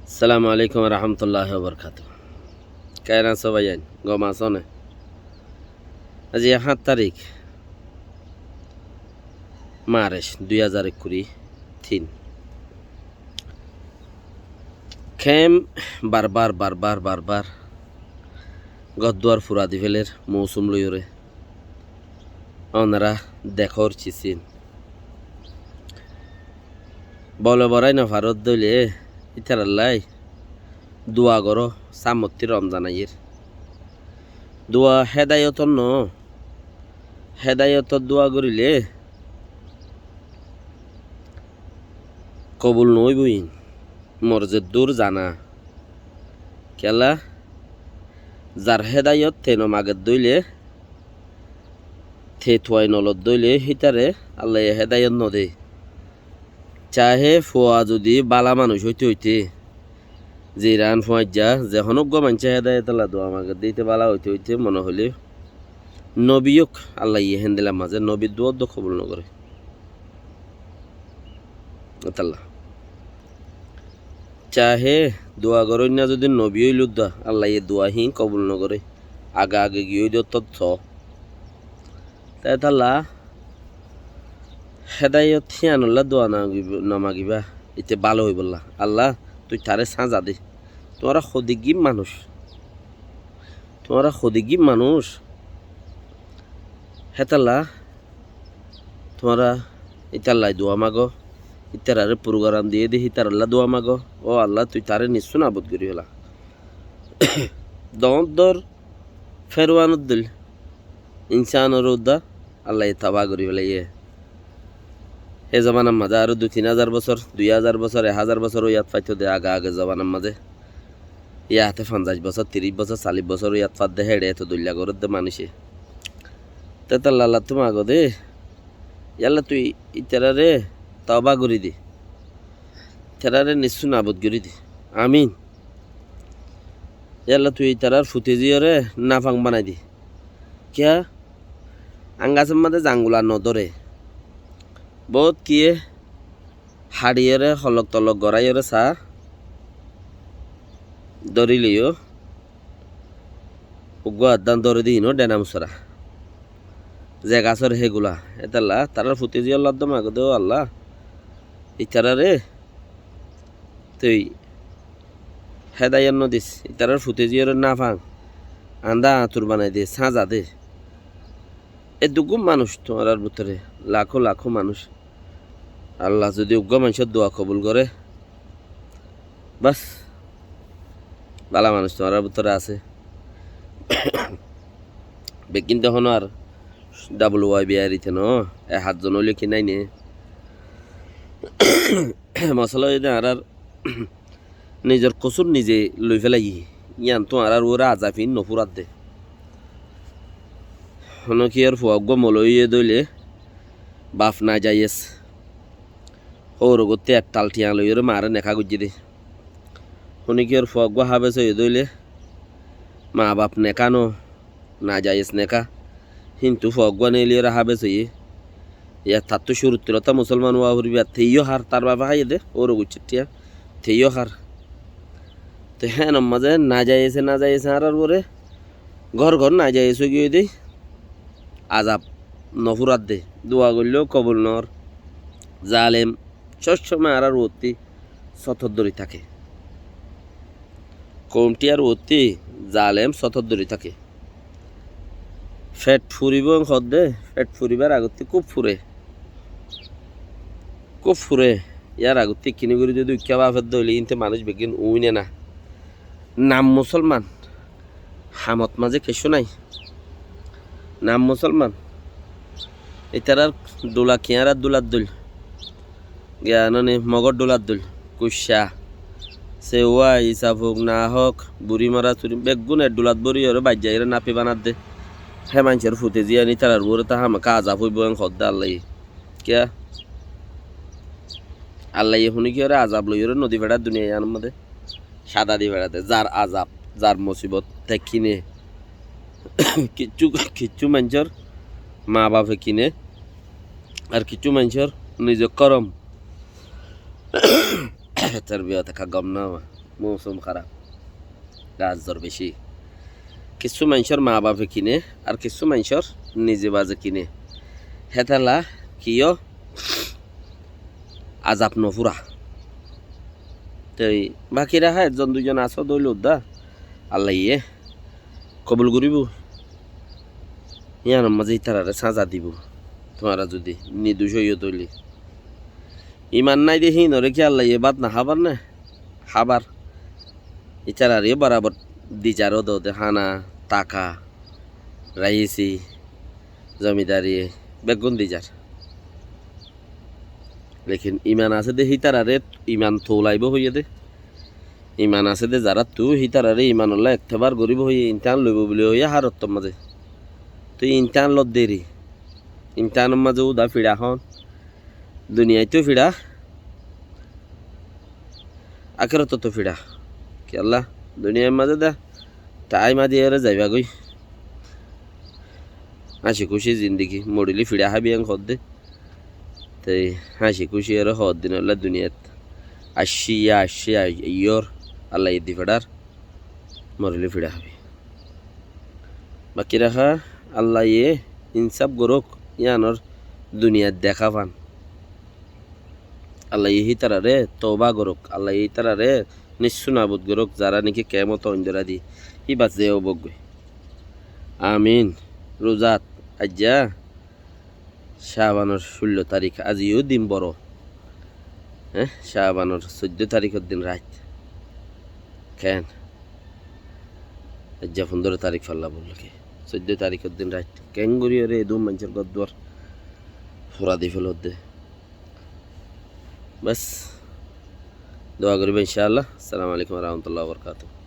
আসসালামু আলাইকুম রহমতুল্লাহ বরকাত। কেন আছো ভাইয়ান? গম আছো না? আজ ৭ তারিখ মার্চ 2023। খেম বারবার বারবার বারবার গদ্দুয়ার ফুরা দি ফেলের মৌসুম লইরে ওনারা দেখর চিচিন বলে বড়াই না ভারত দইলে ইতারাল্লাই দোয়া করো সামত্তি রমজান আইয়ের দোয়া হেদায়তর দোয়া করিলে কবুল নই বইন মর্জের দূর জানা কেলা যার হেদায়ত তেন মাগের দইলে থে থুয়াই নলত দইলে হিতারে আল্লাহ হেদায়ত নদে চাহে ফোয়া যদি বালা মানুষ হইতে হইতে যে রান ফোয়াই যা যখন মানছে হেদায়ত আল্লাহ দোয়া মাগের দিতে বালা হইতে হইতে মনে হইলে নবীক আল্লাহ হেন দিলাম মাঝে নবীর দোয়া তো কবুল নকরে আল্লাহ চাহে দোয়া করেন না যদি নবী হইলুদ্দা আল্লাহ দোয়া হি কবুল নকরে আগে আগে গিয়ে দিও তথ্য তাই তাল্লা হেদায়ত হিয়ানুল্লাহ দোয়া নামাগিবা এতে ভালো হই বললা আল্লাহ তুই তারে সাজা দে তোমরা খদিগি মানুষ হেতাল্লা তোমরা ইতাল্লাই দোয়া মাগো ইতারে প্রোগ্রাম দিয়ে দি হিতার আল্লাহ দোয়া মাগো ও আল্লাহ তুই তারে নিশ্চয় আবদ করি হলা দর ফেরওয়ানুদ্দিল ইনসানের উদ্দা আল্লাহ তাবা করি হলে হে জমানার মাঝে আরো ২-৩ হাজার বছর ২,০০০ বছর ১,০০০ বছর ইয়াত পাইতো দে আগে জমানার মাঝে ইয়াতে ৫০ বছর ৩০ বছর ৪০ বছর ইয়াত পাত দে হেড়ে এত দল্যা করে দে মানুষে তেতাল্লাহ তুমি আগো দে ইয়াল্লা তুই ইতারে তবা করি দে তেরারে নিশ্চয় নাবদ করি দে আমিন ইয়াল্লা তুই তারার ফুটে জিয়রে নাফাং বানাই দি কিয়া আঙ্গাসের মাঝে জাঙ্গুলা নদরে বহুত কিয়ে হাড়িয়েরে হলক তলক গড়াইরে চা দরিলিও উগ্র আদান দরে দিন ডেনা মুসরা যে গাছর হেগুলা এতাল্লা তারার ফুটে জিয়র লাদ্দম আগে দেও আল্লাহ ইতারে তুই হেদায়ার নদিস ইতারার ফুটে জিয়র না ফাং আন্দা আতুর বানাই দে সাজা দে এ দুগুম মানুষ তোমার ভিতরে লাখো লাখো মানুষ আল্লাহ যদি উগ্র মানুষের দোয়া কবুল করে বাস বালা মানুষ তোমার ভিতরে আছে বেকিন তখন আর WY বিয়ারিতে ন ১ জন হইলে কি নাই নে মশলা আর নিজের কচুর নিজে লই ফেলাই ইয়ান তো আর ওরা আজাফিন নফুরাত দে কি আর ফুয়াগ্য মলইয়ে দইলে বাপ না যাইয়েস ওর গতে এক তাল টিয়া লই মারে নেখা গুজি দে কি আর ফুয়াগ্য হাবেস হয়ে দইলে মা বাপ নেকানো না যাইয়েস নেকা কিন্তু ফুয়াগ্য নেলি ওরা হাবেস হয়ে ইয়া তার তো শুরুত্তিলতা মুসলমান ওয়া হরবি আর থেইও হার তার বাবা হাইয়ে দে ওর গুচ্ছিটিয়া থেইও হার তো হ্যাঁ মাঝে না যাইয়েছে আর ওরে ঘর না যাইয়েছে গিয়ে দেই আজাব নফুরাত দে দোয়া করলেও কবুল নর জালেম সবসময় আর অতি সতর্দরি থাকে কমটি আর অতি জালেম সতর্দরি থাকে ফেট ফুরিব দে ফেট ফুরিবার আগতে খুব ফুরে ইয়ার আগতে কিনে করে যদি উৎকা বাফের দইলে ইনতে মানুষ বেগিন উইনে না নাম মুসলমান হামত মাঝে কেশো নাই নাম মুসলমান এটার দোলা কিয়ার দোলার দোল জ্ঞাননে মগর দোলার দোল কুসা সে ওয়া ইসাফ হোক না হোক বুড়ি মারা চুরি বেগুনের দোলাত বড়ি আর বাজ্যাইরে নাপি বানাত দে হে মানুষের ফুটে জিয়ানি তার বড় তা হামা কাজা হইব খদ্দা আল্লাহ কিয়া আল্লাহ শুনি কি ওরা আজাব লই ওরা নদী বেড়ার দুনিয়ার মধ্যে সাদা দিয়ে বেড়াতে যার আজাব যার মুসিবত তে কিনে কিচ্ছু মানুষের মা বাপে কিনে আর কিছু মানুষের নিজের করম তার বিয়া থাকা গম না মৌসুম খারাপ, গাছ জ্বর বেশি। কিছু মানুষের মা বাপে কিনে আর কিছু মানুষের নিজে বাজে কিনে, হেতালা কিয় আজাব নফুরা। তাই বাকিরা হ্যাঁ একজন দুজন আছো দইল উদ্দা আল্লাহ ইয়ে কবুল করিব, ইয়ার মাঝে তারারে সাজা দিব। তোমারা যদি নিদুষ হইও তৈলি ইমান নাই দেখি নরে কি আল্লাহ ইয়ে বাদ না হাবার না হাবার ইচারারে বরাবর দিচারও দে হানা টাকা রাইছি জমিদারি বেগুন দিজার, লেকিন ইমান আছে দে হিতারারে ইমান থৌলাইব হইয়ে দে। ইমান আছে দে যারা তু হিতারারে ইমান হল্লা একবার গরিব হইয়ে ইনটান লইব বলে হইয়া হারত মাঝে তুই ইনটান লত দেরি ইনটানের মাঝে উদা ফিরা হন দুনিয়ায় তো ফিরা আখেরত তো ফিরা কি আল্লাহ দুনিয়ার মাঝে দা তাই মাঝে এরা যাইবা গই হাসি খুশি জিন্দিগি মরিলি ফিরা হাবি আং হদ দে। তাই হাসি খুশি এর হদ দিন আল্লাহ দুনিয়াত আসি ইয়র আল্লাহ ইদি ফেডার মরিলি ফিরা হাবি বাকি রাখা আল্লাহ ইয়ে ইনসাফ গরক ইয়ানোর দুনিয়াত দেখা পান। আল্লাহ ইহি তারারে তওবা গরক, আল্লাহ এই তারারে নিঃসুনাবুদ গরক যারা নাকি কেমত অঞ্জরা দি ই বাজে অবজ্ঞ। আমিন। রোজাত আজ্জা শাহবানোর 16 তারিখ, আজিও দিন বড়, হ্যাঁ শাহবানোর 14 তারিখের দিন রাত কেন আজ্জা 15 তারিখ ফাল্লা বললো কি 14 তারিখের দিন রাত কেন গড়িয়ে রে দু মানুষের গদ্দর ফোরা দি ফেলত দে। বাস দোয়া করিবেন ইনশাআল্লাহ। আসসালামু আলাইকুম ওয়া রাহমাতুল্লাহি ওয়া বারাকাতুহু।